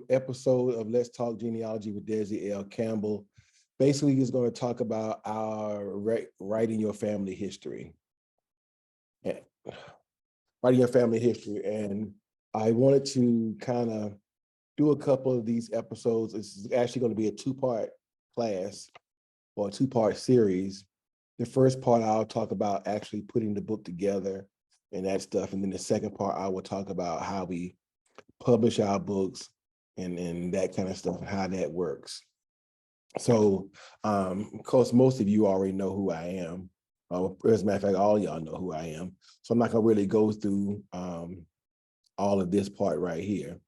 episode of Let's Talk Genealogy with Desi Campbell basically is going to talk about our writing your family history. And writing your family history. And I wanted to kind of do a couple of these episodes. It's actually going to be a two-part class or a two-part series. The first part, I'll talk about actually putting the book together and that stuff. And then the second part, I will talk about how we publish our books and that kind of stuff and how that works. So, of course, most of you already know who I am. As a matter of fact, all y'all know who I am. So I'm not gonna really go through all of this part right here.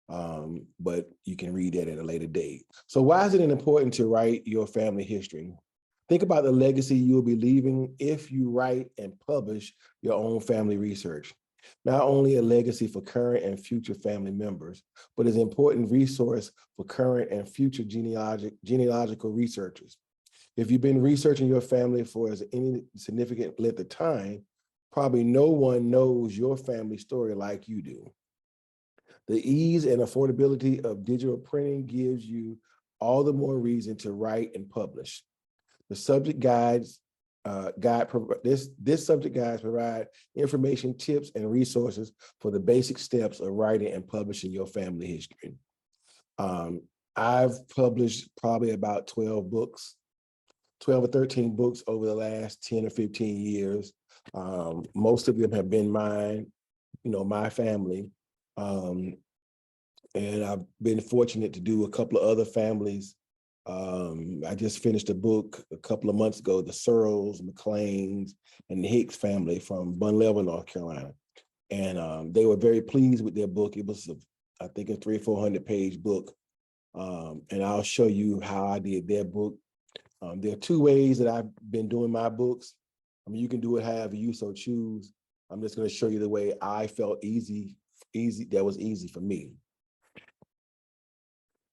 But you can read that at a later date. So why is it important to write your family history? Think about the legacy you'll be leaving if you write and publish your own family research. Not only a legacy for current and future family members, but is an important resource for current and future genealogical researchers. If you've been researching your family for any significant length of time, probably no one knows your family story like you do. The ease and affordability of digital printing gives you all the more reason to write and publish. The subject guides this subject guides provide information, tips, and resources for the basic steps of writing and publishing your family history. I've published probably about 12 books, 12 or 13 books over the last 10 or 15 years. Most of them have been mine, my family. And I've been fortunate to do a couple of other families. I just finished a book a couple of months ago, the Searles, McLeans, and the Hicks family from Bun Level, North Carolina. And they were very pleased with their book. It was, I think, a 300 or 400 page book. And I'll show you how I did their book. There are two ways that I've been doing my books. I mean, you can do it however you so choose. I'm just going to show you the way I felt easy, that was easy for me.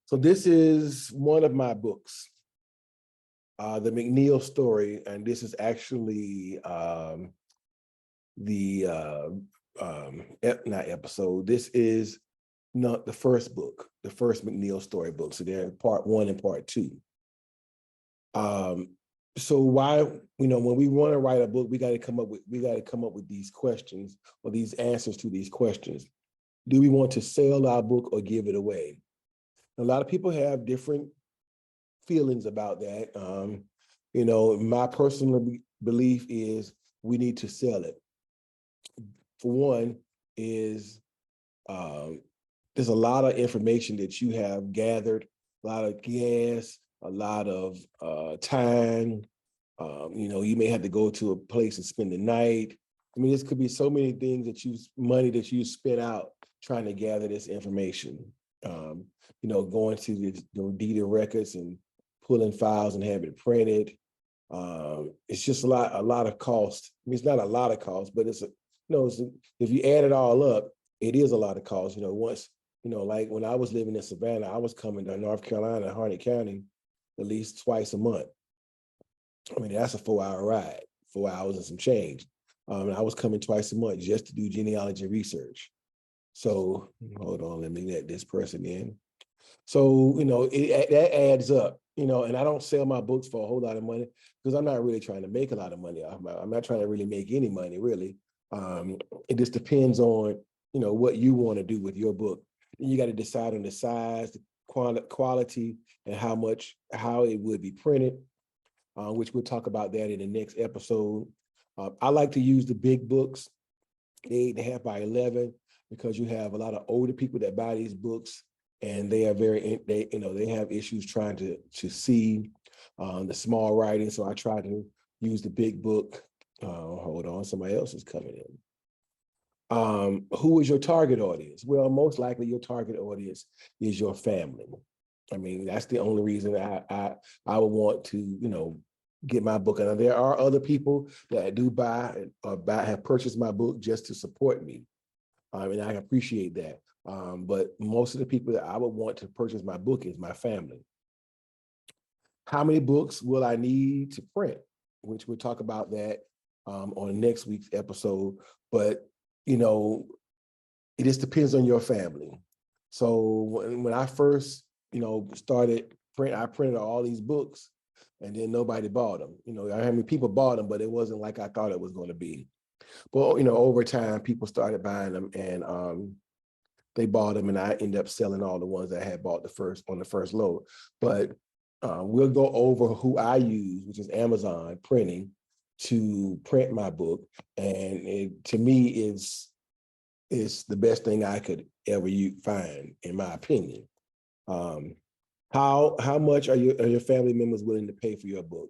So this is one of my books, The McNeil Story, and this is actually not episode. This is not the first book, the first McNeil Story book. So they're part one and part two. So why, when we want to write a book, we got to come up with these questions or these answers to these questions. Do we want to sell our book or give it away? A lot of people have different feelings about that. My personal belief is we need to sell it. For one, is there's a lot of information that you have gathered, a lot of gas, a lot of time. You may have to go to a place and spend the night. I mean, this could be so many things money that you spent out trying to gather this information. Going to the deeded records and pulling files and having it printed. It's just a lot of cost. I mean, it's not a lot of cost, but if you add it all up, it is a lot of cost. Once, like when I was living in Savannah, I was coming to North Carolina, Harnett County, at least twice a month. I mean, that's a 4-hour ride, 4 hours and some change. And I was coming twice a month just to do genealogy research. So hold on, let me let this person in. So, that adds up, and I don't sell my books for a whole lot of money because I'm not really trying to make a lot of money. I'm not trying to really make any money, really. It just depends on, what you want to do with your book. And you got to decide on the size, the quality, and how it would be printed, which we'll talk about that in the next episode. I like to use the big books, 8.5 by 11, because you have a lot of older people that buy these books. And they are they have issues trying to see the small writing. So I try to use the big book. Hold on, somebody else is coming in. Who is your target audience? Well, most likely your target audience is your family. I mean, that's the only reason I would want to, get my book. And there are other people that do have purchased my book just to support me. And I appreciate that. But most of the people that I would want to purchase my book is my family. How many books will I need to print? Which we'll talk about that on next week's episode. But, it just depends on your family. So when I first, started I printed all these books, and then nobody bought them. I mean, people bought them, but it wasn't like I thought it was going to be. But over time, people started buying them, and they bought them, and I ended up selling all the ones that I had bought on the first load. But we'll go over who I use, which is Amazon printing, to print my book, and to me is the best thing I could ever find, in my opinion. Um, how much are your family members willing to pay for your book?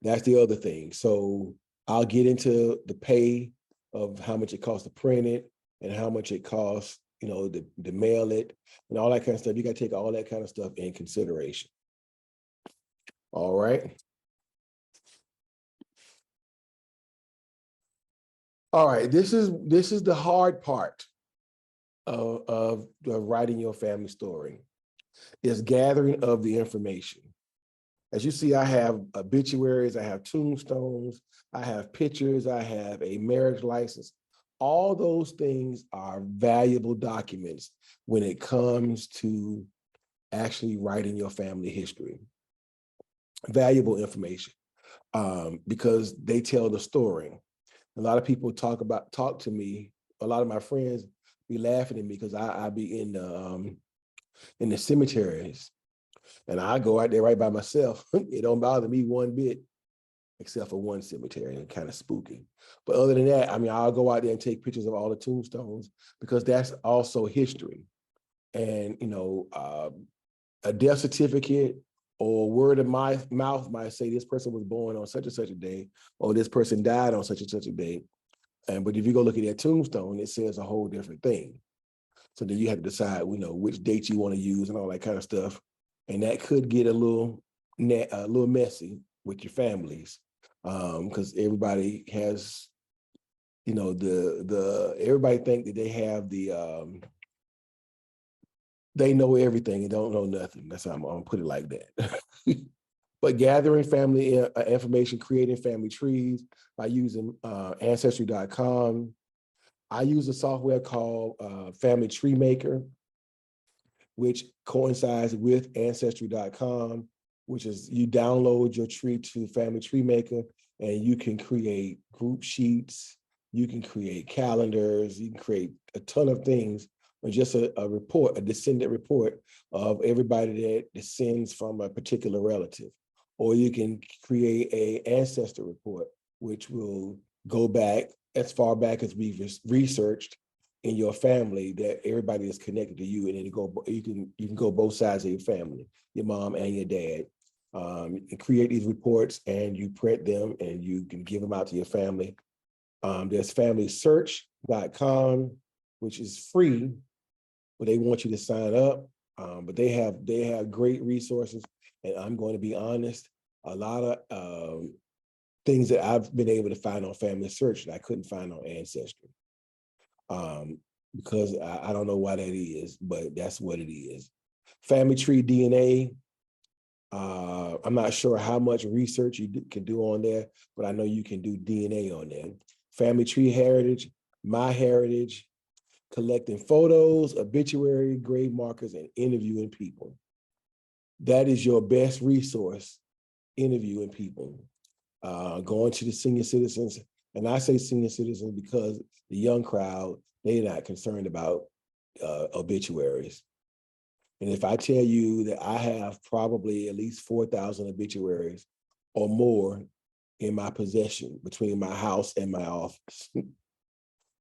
That's the other thing. So I'll get into the pay of how much it costs to print it and how much it costs, to mail it and all that kind of stuff. You got to take all that kind of stuff in consideration. All right. All right. This is the hard part of writing your family story, is gathering of the information. As you see, I have obituaries, I have tombstones, I have pictures, I have a marriage license. All those things are valuable documents when it comes to actually writing your family history. Valuable information, because they tell the story. A lot of people talk to me. A lot of my friends be laughing at me because I be in the cemeteries, and I go out there right by myself. It don't bother me one bit, except for one cemetery, and kind of spooky. But other than that, I mean, I'll go out there and take pictures of all the tombstones, because that's also history. And a death certificate or word of my mouth might say this person was born on such and such a day, or this person died on such and such a day. But if you go look at their tombstone, it says a whole different thing. So then you have to decide, which dates you want to use and all that kind of stuff. And that could get a little messy with your families, because everybody has, everybody think that they have they know everything and don't know nothing. That's how I'm gonna put it like that. But gathering family information, creating family trees by using Ancestry.com. I use a software called Family Tree Maker, which coincides with Ancestry.com, which is you download your tree to Family Tree Maker, and you can create group sheets, you can create calendars, you can create a ton of things, or just a report, a descendant report of everybody that descends from a particular relative. Or you can create a ancestor report, which will go back as far back as we've researched in your family, that everybody is connected to you, and then you can go both sides of your family, your mom and your dad. And create these reports, and you print them, and you can give them out to your family. There's FamilySearch.com, which is free, but they want you to sign up. But they have great resources, and I'm going to be honest, a lot of things that I've been able to find on Family Search that I couldn't find on Ancestry. Because I don't know why that is, but that's what it is. Family Tree DNA. I'm not sure how much research you can do on there, but I know you can do DNA on there. Family Tree Heritage, My Heritage, collecting photos, obituary, grave markers, and interviewing people. That is your best resource, interviewing people. Going to the senior citizens, and I say senior citizens because the young crowd, they're not concerned about obituaries. And if I tell you that I have probably at least 4,000 obituaries or more in my possession between my house and my office,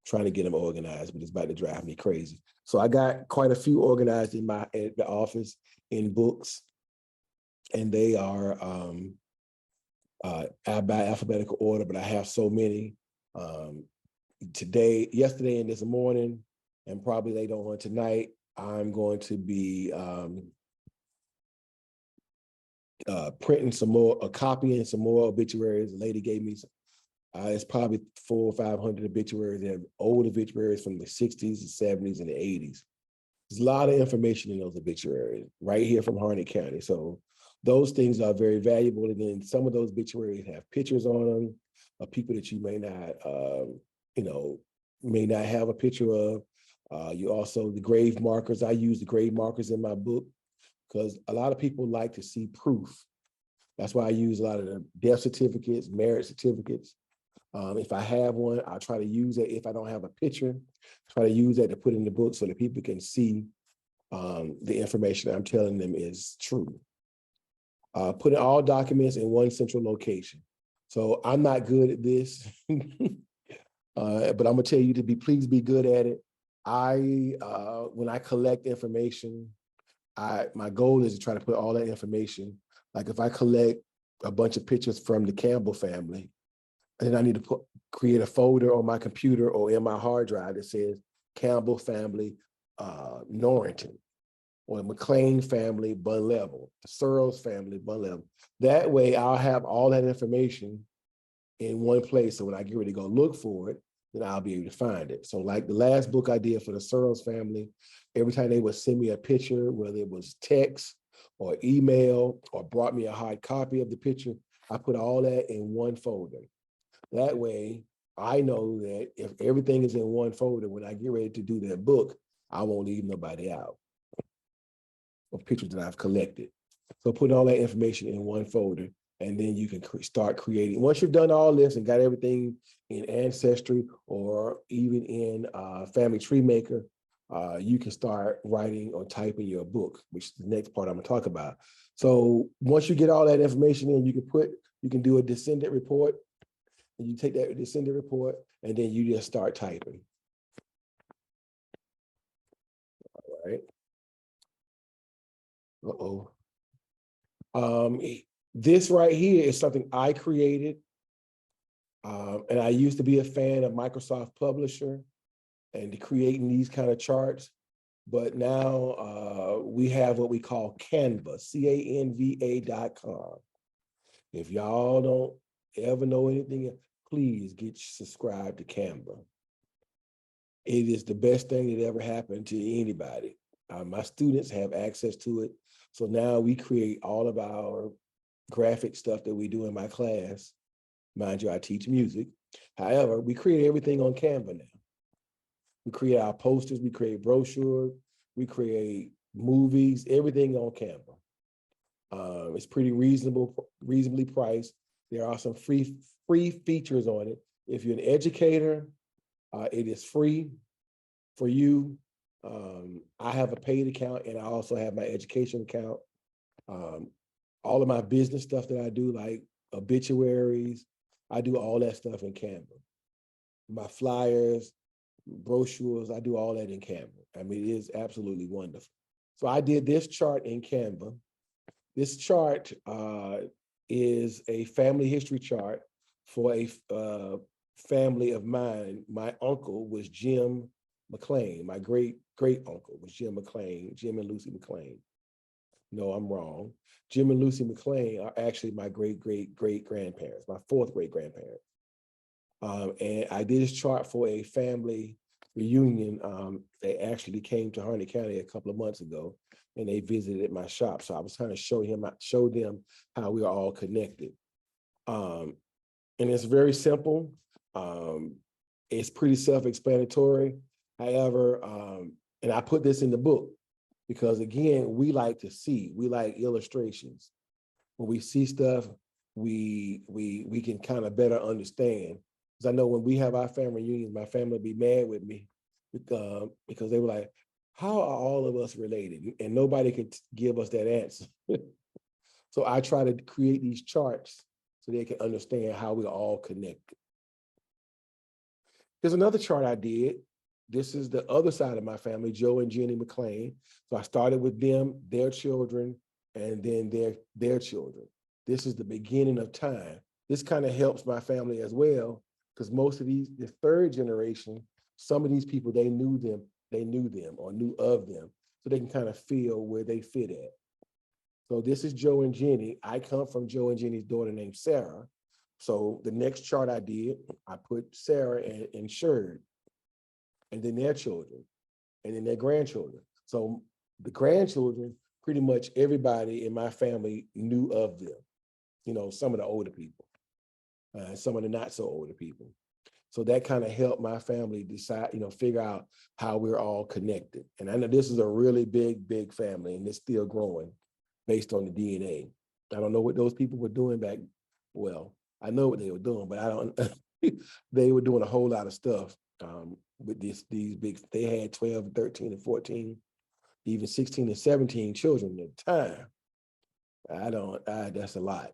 trying to get them organized, but it's about to drive me crazy. So I got quite a few organized at the office in books, and they are by alphabetical order, but I have so many. Yesterday and this morning, and probably later on tonight, I'm going to be printing some more, copying some more obituaries. The lady gave me it's probably 400 or 500 obituaries. They have old obituaries from the 60s, the 70s, and the 80s. There's a lot of information in those obituaries right here from Harnett County. So those things are very valuable. And then some of those obituaries have pictures on them of people that you may not have a picture of. You also, the grave markers, I use the grave markers in my book because a lot of people like to see proof. That's why I use a lot of the death certificates, marriage certificates. If I have one, I'll try to use it. If I don't have a picture, try to use that to put in the book so that people can see the information I'm telling them is true. Putting all documents in one central location. So I'm not good at this, but I'm gonna tell you to please be good at it. When I collect information, my goal is to try to put all that information. Like if I collect a bunch of pictures from the Campbell family, and then I need to create a folder on my computer or in my hard drive that says Campbell family, Norrington, or the McLean family, Bun Level, the Searles family, Bun Level. That way I'll have all that information in one place. So when I get ready to go look for it, then I'll be able to find it. So like the last book I did for the Searles family, every time they would send me a picture, whether it was text or email or brought me a hard copy of the picture, I put all that in one folder. That way I know that if everything is in one folder, when I get ready to do that book, I won't leave nobody out of pictures that I've collected. So putting all that information in one folder, and then you can start creating. Once you've done all this and got everything in Ancestry or even in Family Tree Maker, you can start writing or typing your book, which is the next part I'm gonna talk about. So once you get all that information in, you can do a descendant report, and you take that descendant report, and then you just start typing. All right. This right here is something I created. And I used to be a fan of Microsoft Publisher and creating these kind of charts. But now we have what we call Canva, Canva.com. If y'all don't ever know anything, please get subscribed to Canva. It is the best thing that ever happened to anybody. My students have access to it. So now we create all of our graphic stuff that we do in my class. Mind you, I teach music. However, we create everything on Canva now. We create our posters, we create brochures, we create movies, everything on Canva. It's pretty reasonably priced. There are some free features on it. If you're an educator, it is free for you. I have a paid account and I also have my education account. All of my business stuff that I do, like obituaries, I do all that stuff in Canva. My flyers, brochures, I do all that in Canva. I mean, it is absolutely wonderful. So I did this chart in Canva. This chart is a family history chart for a family of mine. My uncle was Jim McLean. My great uncle was Jim McLean, Jim and Lucy McLean. No, I'm wrong. Jim and Lucy McLean are actually my great grandparents, my fourth great grandparents. And I did this chart for a family reunion. They actually came to Harnett County a couple of months ago, and they visited my shop. So I was trying to show them how we are all connected. And it's very simple. It's pretty self-explanatory. However, and I put this in the book because again, we like illustrations. When we see stuff, we can kind of better understand. Because I know when we have our family reunions, my family will be mad with me because they were like, how are all of us related? And nobody could give us that answer. So I try to create these charts so they can understand how we're all connected. There's another chart I did. This is the other side of my family, Joe and Jenny McLean. So I started with them, their children, and then their children. This is the beginning of time. This kind of helps my family as well, because most of the third generation, some of these people, they knew them or knew of them. So they can kind of feel where they fit at. So this is Joe and Jenny. I come from Joe and Jenny's daughter named Sarah. So the next chart I did, I put Sarah and Sherd, and then their children, and then their grandchildren. So the grandchildren, pretty much everybody in my family knew of them. You know, some of the older people, some of the not so older people. So that kind of helped my family decide, figure out how we're all connected. And I know this is a really big, big family, and it's still growing based on the DNA. I don't know what those people were doing back. Well, I know what they were doing, but I don't. They were doing a whole lot of stuff with these big. They had 12, 13, and 14, even 16 and 17 children at the time. That's a lot.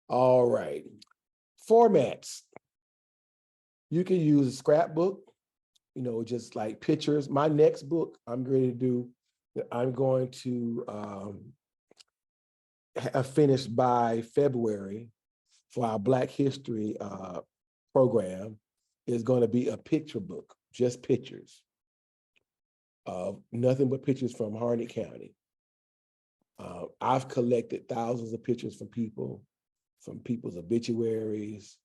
All right. Formats. You can use a scrapbook, just like pictures. My next book I'm going to have finished by February for our Black History program is going to be a picture book, just pictures of nothing but pictures from Harnett County. I've collected thousands of pictures from people's obituaries.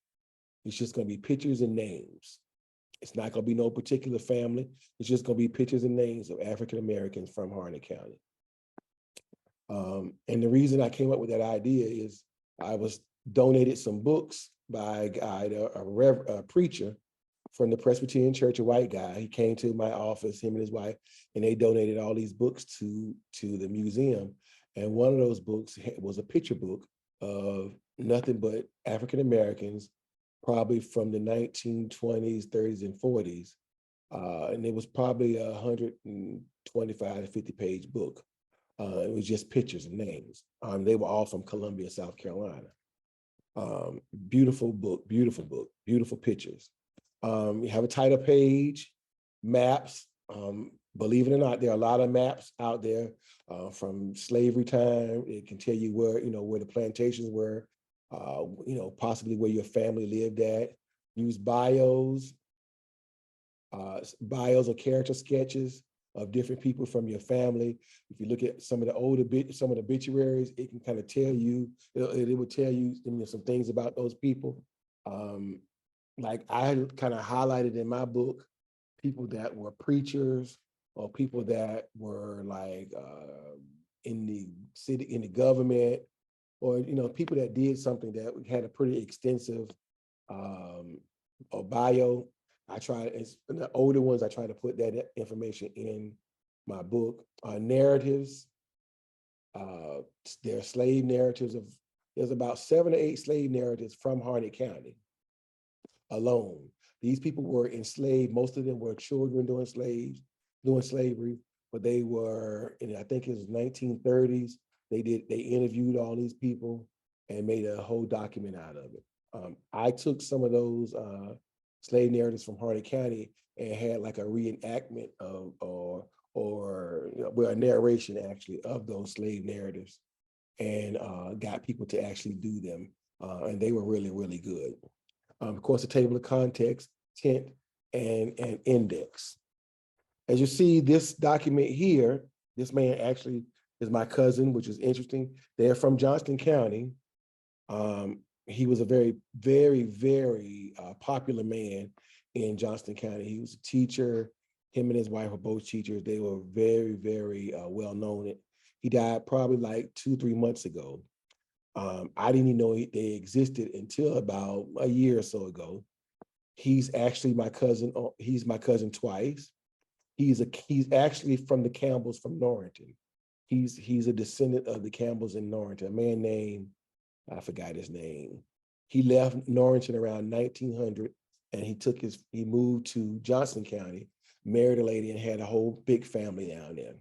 It's just going to be pictures and names. It's not going to be no particular family. It's just going to be pictures and names of African Americans from Harnett County. And the reason I came up with that idea is I was donated some books by a guy, a preacher from the Presbyterian Church, a white guy. He came to my office, him and his wife, and they donated all these books to the museum. And one of those books was a picture book of nothing but African Americans, probably from the 1920s, 30s, and 40s. And it was probably 125 to 50-page book. It was just pictures and names. They were all from Columbia, South Carolina. Beautiful book, beautiful pictures. You have a title page, maps. Believe it or not, there are a lot of maps out there from slavery time. It can tell you where the plantations were, possibly where your family lived at. Use bios or character sketches of different people from your family. If you look at some of the obituaries, it can kind of tell you, it will tell you some things about those people. Like I kind of highlighted in my book, people that were preachers or people that were like in the city, in the government, or people that did something that had a pretty extensive bio. The older ones, I try to put that information in my book. Narratives, there are slave narratives there's about 7 or 8 slave narratives from Harnett County alone. These people were enslaved. Most of them were children doing slavery, but they were, I think it was 1930s. They interviewed all these people and made a whole document out of it. I took some of those slave narratives from Harnett County and had like a reenactment or a narration actually of those slave narratives, and got people to actually do them, and they were really, really good. Of course, a table of context, tent, and index. As you see, this document here, this man actually is my cousin, which is interesting. They're from Johnston County. He was a very, very, very popular man in Johnston County. He was a teacher. Him and his wife were both teachers. They were very, very well known. He died probably like 2-3 months ago. I didn't even know they existed until about a year or so ago. He's actually my cousin. He's my cousin twice. He's actually from the Campbells from Norrington. He's a descendant of the Campbells in Norrington. A man named, I forgot his name. He left Norrington around 1900, and he moved to Johnston County, married a lady, and had a whole big family down there.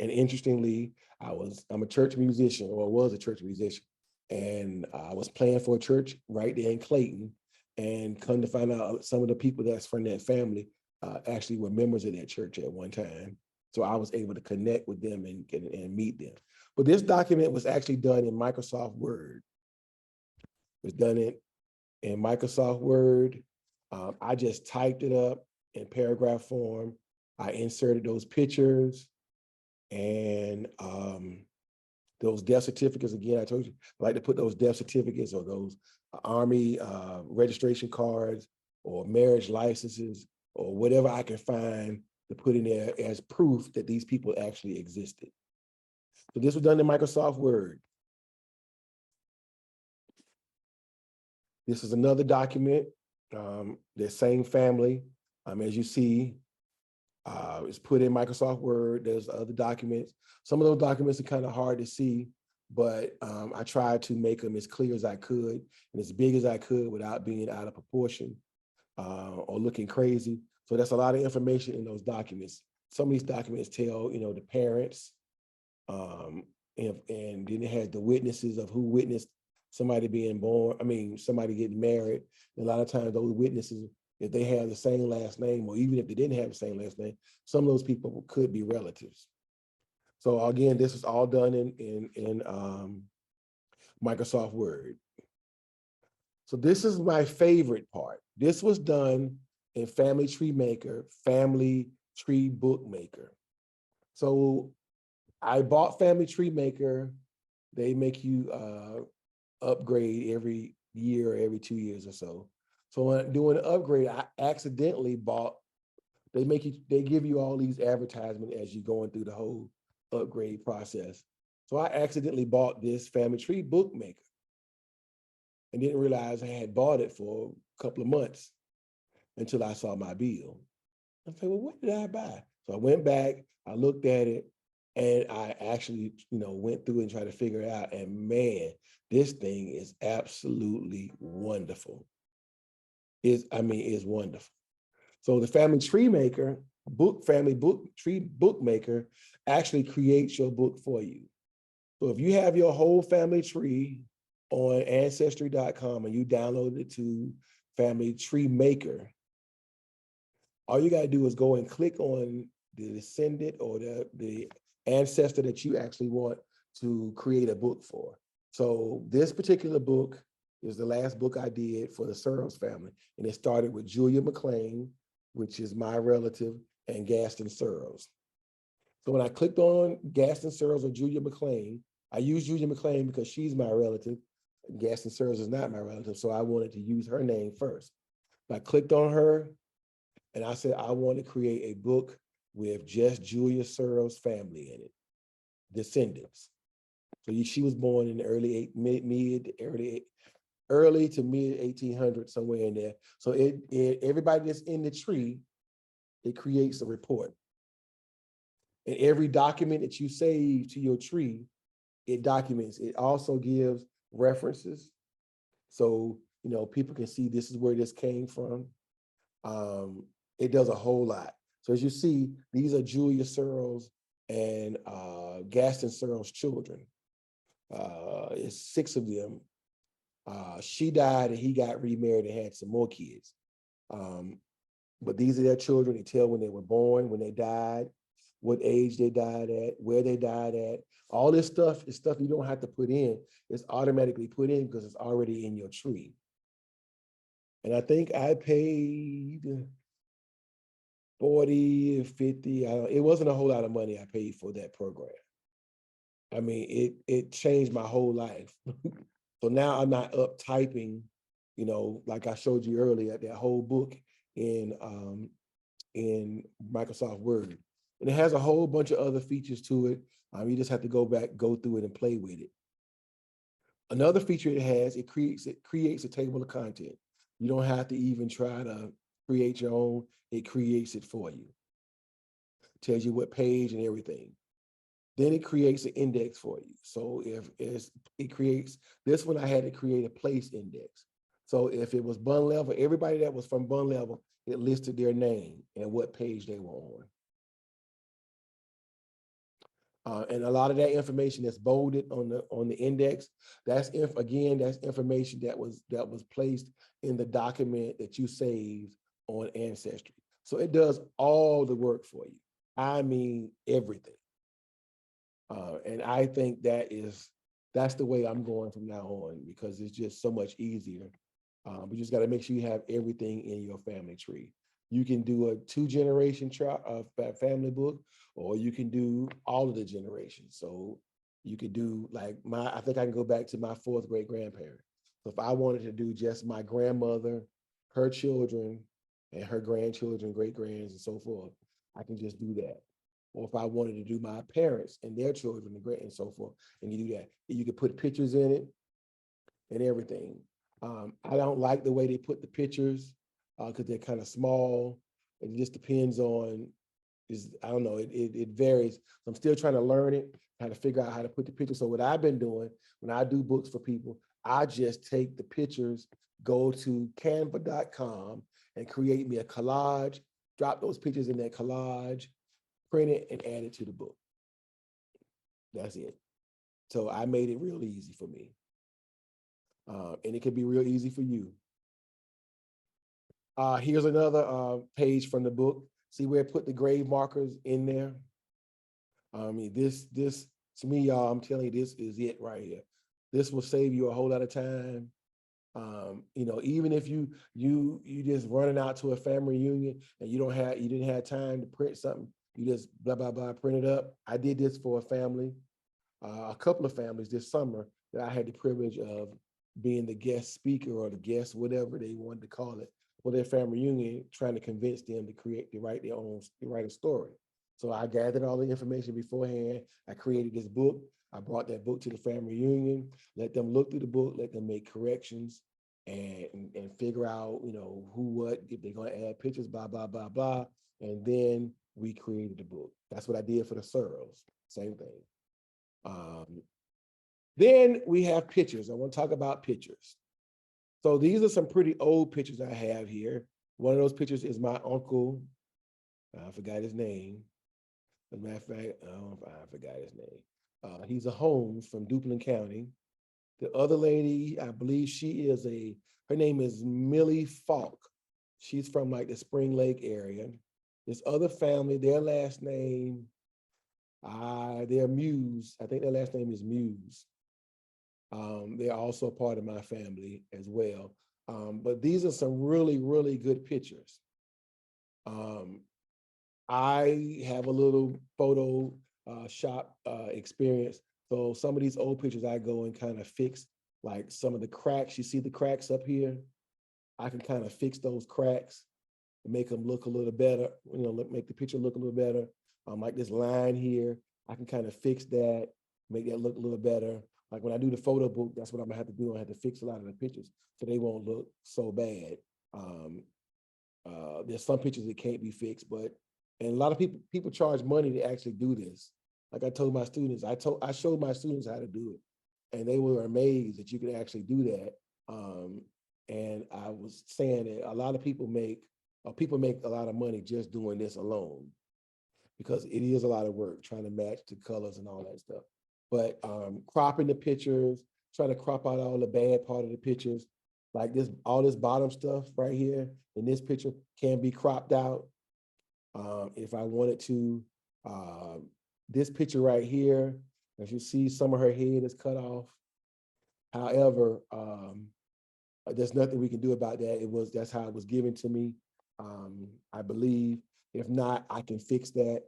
And interestingly, I'm a church musician, or was a church musician, and I was playing for a church right there in Clayton, and come to find out some of the people that's from that family actually were members of that church at one time. So I was able to connect with them and meet them. But this document was actually done in Microsoft Word. It was done in Microsoft Word. I just typed it up in paragraph form. I inserted those pictures and those death certificates. Again, I told you, I like to put those death certificates or those Army registration cards or marriage licenses or whatever I can find to put in there as proof that these people actually existed. So this was done in Microsoft Word. This is another document, the same family. As you see, it's put in Microsoft Word. There's other documents. Some of those documents are kind of hard to see, but I tried to make them as clear as I could and as big as I could without being out of proportion or looking crazy. So that's a lot of information in those documents. Some of these documents tell, the parents, and then it has the witnesses of who witnessed somebody being born, somebody getting married. And a lot of times those witnesses, if they have the same last name, or even if they didn't have the same last name, some of those people could be relatives. So again, this is all done in Microsoft Word. So this is my favorite part. This was done in Family Tree Maker, Family Tree Bookmaker. So I bought Family Tree Maker. They make you upgrade every year or every 2 years or so. So when doing an upgrade, I accidentally bought, they give you all these advertisements as you're going through the whole upgrade process. So I accidentally bought this Family Tree Bookmaker and didn't realize I had bought it for a couple of months until I saw my bill. I said, well, what did I buy? So I went back, I looked at it, and I actually, went through and tried to figure it out. And man, this thing is absolutely wonderful. It's wonderful. So the Family Tree Maker, Family Tree Bookmaker actually creates your book for you. So if you have your whole family tree on Ancestry.com and you download it to Family Tree Maker, all you got to do is go and click on the descendant or the ancestor that you actually want to create a book for. So this particular book is the last book I did for the Searles family. And it started with Julia McLean, which is my relative, and Gaston Searles. So when I clicked on Gaston Searles or Julia McLean, I used Julia McLean because she's my relative. Gaston Searles is not my relative, so I wanted to use her name first. I clicked on her, and I said, I want to create a book with just Julia Searles' family in it, descendants. So she was born in the early to mid 1800s, somewhere in there. So everybody that's in the tree, it creates a report. And every document that you save to your tree, it documents. It also gives references. So, people can see this is where this came from. It does a whole lot. So as you see, these are Julia Searles and Gaston Searles' children. It's 6 of them. She died and he got remarried and had some more kids. But these are their children. They tell when they were born, when they died, what age they died at, where they died at. All this stuff is stuff you don't have to put in. It's automatically put in because it's already in your tree. And I think I paid 40, 50. It wasn't a whole lot of money I paid for that program. It changed my whole life. So now I'm not up typing, like I showed you earlier, that whole book in Microsoft Word. And it has a whole bunch of other features to it. You just have to go through it and play with it. Another feature it has, it creates a table of content. You don't have to even try to create your own. It creates it for you. It tells you what page and everything. Then it creates an index for you. So it creates, this one I had to create a place index. So if it was Bun Level, everybody that was from Bun Level, it listed their name and what page they were on. And a lot of that information that's bolded on the index, that's information that was placed in the document that you saved on Ancestry. So it does all the work for you. Everything. And I think that's the way I'm going from now on, because it's just so much easier. We just got to make sure you have everything in your family tree. You can do a 2-generation family book, or you can do all of the generations. So you could do I think I can go back to my 4th great grandparent. So if I wanted to do just my grandmother, her children, and her grandchildren, great grands, and so forth, I can just do that. Or if I wanted to do my parents and their children and so forth, and you do that, you could put pictures in it and everything. I don't like the way they put the pictures because they're kind of small. It just depends on, I don't know, it varies. So I'm still trying to learn it, how to figure out how to put the pictures. So what I've been doing when I do books for people, I just take the pictures, go to canva.com and create me a collage, drop those pictures in that collage, print it and add it to the book. That's it. So I made it real easy for me. And it can be real easy for you. Here's another page from the book. See where I put the grave markers in there? I mean, this to me, y'all, I'm telling you, this is it right here. This will save you a whole lot of time. You know, even if you just running out to a family reunion and you didn't have time to print something, you just blah blah blah print it up. I did this for a family, a couple of families this summer that I had the privilege of being the guest speaker or the guest, whatever they wanted to call it, for their family reunion, trying to convince them to write a story. So I gathered all the information beforehand. I created this book. I brought that book to the family reunion, let them look through the book, let them make corrections and figure out, you know, who, what, if they're going to add pictures, blah, blah, blah, blah. And then we created the book. That's what I did for the Searles. Same thing. Then we have pictures. I want to talk about pictures. So these are some pretty old pictures I have here. One of those pictures is my uncle. I forgot his name. As a matter of fact, I forgot his name. He's a Holmes from Duplin County. The other lady, I believe her name is Millie Falk. She's from like the Spring Lake area. This other family, their last name, they're Muse. I think their last name is Muse. They're also part of my family as well. But these are some really, really good pictures. I have a little photo shop experience. So some of these old pictures I go and kind of fix like some of the cracks. You see the cracks up here? I can kind of fix those cracks and make them look a little better, you know, make the picture look a little better. Like this line here, I can kind of fix that, make that look a little better. Like when I do the photo book, that's what I'm gonna have to do. I have to fix a lot of the pictures so they won't look so bad. There's some pictures that can't be fixed, and a lot of people charge money to actually do this. Like I told my students, I showed my students how to do it, and they were amazed that you could actually do that. And I was saying that a lot of people make a lot of money just doing this alone, because it is a lot of work trying to match the colors and all that stuff. But cropping the pictures, trying to crop out all the bad part of the pictures, like all this bottom stuff right here in this picture can be cropped out if I wanted to. This picture right here, as you see, some of her head is cut off. However, there's nothing we can do about that. That's how it was given to me. I believe. If not, I can fix that.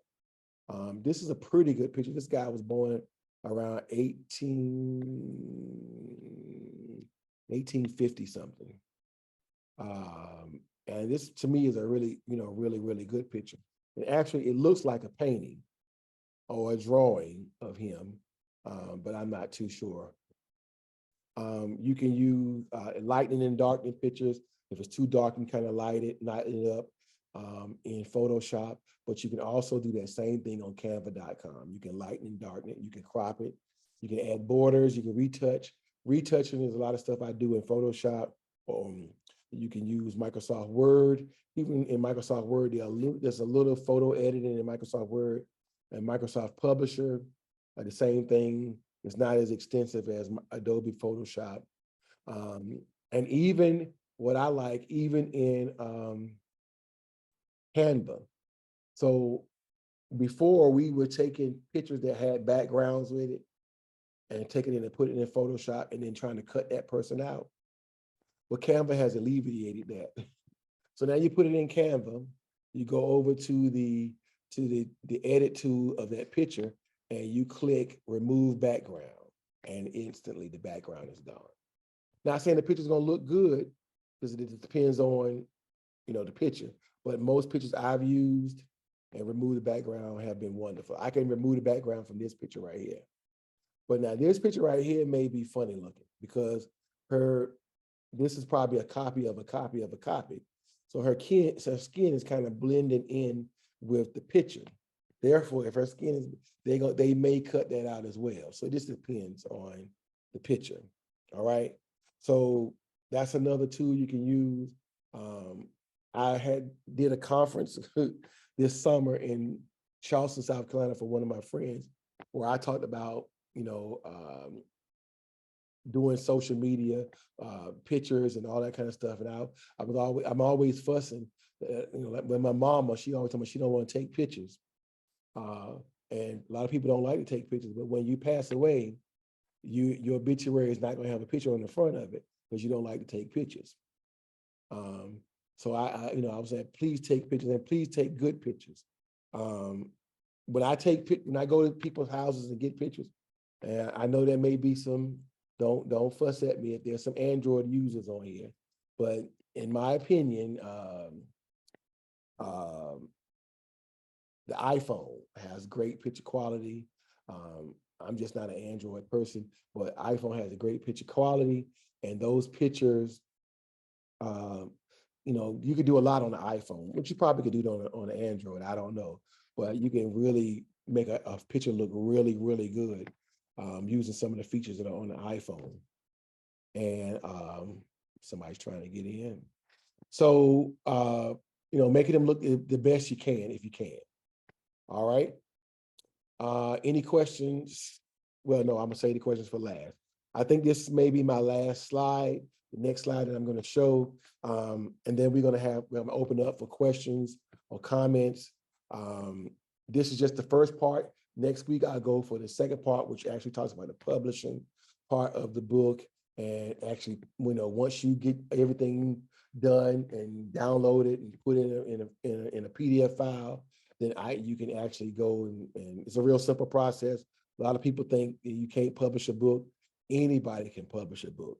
This is a pretty good picture. This guy was born around 1850 something. And this to me is a really, really good picture. And actually it looks like a painting or a drawing of him, but I'm not too sure. You can use lightening and darkening pictures. If it's too dark, you can kind of lighten it up in Photoshop, but you can also do that same thing on Canva.com. You can lighten and darken it, you can crop it, you can add borders, you can retouch. Retouching is a lot of stuff I do in Photoshop. You can use Microsoft Word. Even in Microsoft Word, there's a little photo editing in Microsoft Word and Microsoft Publisher. The same thing. It's not as extensive as Adobe Photoshop. And even what I like, even in Canva. So before we were taking pictures that had backgrounds with it and taking it and putting it in Photoshop and then trying to cut that person out. Well, Canva has alleviated that. So now you put it in Canva, you go over to the edit tool of that picture and you click remove background and instantly the background is gone. Not saying the picture's gonna look good because it depends on, the picture, but most pictures I've used and remove the background have been wonderful. I can remove the background from this picture right here. But now this picture right here may be funny looking because her this is probably a copy of a copy of a copy. So her skin is kind of blending in with the picture. Therefore, if her skin is, they may cut that out as well. So it just depends on the picture. All right. So that's another tool you can use. I did a conference this summer in Charleston, South Carolina for one of my friends, where I talked about, doing social media, pictures and all that kind of stuff. And I'm always fussing, like when my mama, she always told me she don't want to take pictures. And a lot of people don't like to take pictures, but when you pass away, your obituary is not going to have a picture on the front of it because you don't like to take pictures. So I was saying, please take pictures and please take good pictures. When I go to people's houses and get pictures, and I know there may be some, don't fuss at me if there's some Android users on here, but in my opinion, the iPhone has great picture quality. I'm just not an Android person, but iPhone has a great picture quality, and those pictures, you could do a lot on the iPhone, which you probably could do on an Android. I don't know, but you can really make a picture look really, really good using some of the features that are on the iPhone. And somebody's trying to get in. So, making them look the best you can if you can. All right. Any questions? Well, no, I'm gonna say the questions for last. I think this may be my last slide, the next slide that I'm gonna show. And then we're gonna open up for questions or comments. This is just the first part. Next week, I'll go for the second part, which actually talks about the publishing part of the book. And actually, once you get everything done and download it and put it in a PDF file, then you can actually go and it's a real simple process. A lot of people think you can't publish a book. Anybody can publish a book.